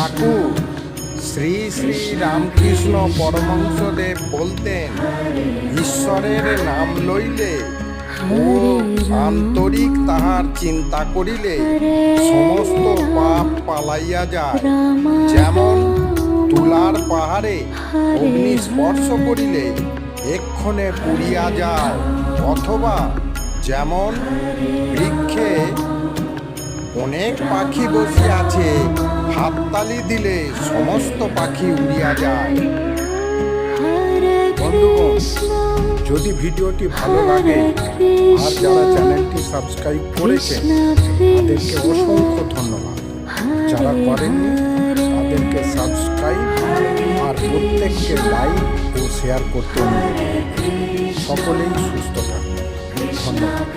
ঠাকুর শ্রী শ্রী রামকৃষ্ণ পরমহংসদেব বলতেন, ঈশ্বরের নাম লইলে ও আন্তরিক তাহার চিন্তা করিলে সমস্ত পাপ পালাইয়া যায়। যেমন তুলার পাহাড়ে অগ্নি স্পর্শ করিলে এক্ষণে পুড়িয়া যায়, অথবা যেমন বৃক্ষে অনেক পাখি বসে আছে, হাততালি দিলে সমস্ত পাখি উড়িয়া যায়। বন্ধুগণ, যদি ভিডিওটি ভালো লাগে আর যারা চ্যানেলটি সাবস্ক্রাইব করেছেন তাদেরকে অসংখ্য ধন্যবাদ। যারা করেননি তাদেরকে সাবস্ক্রাইব আর প্রত্যেককে লাইক ও শেয়ার করতে অনুরোধ। সকলেই সুস্থ থাকুন। ধন্যবাদ।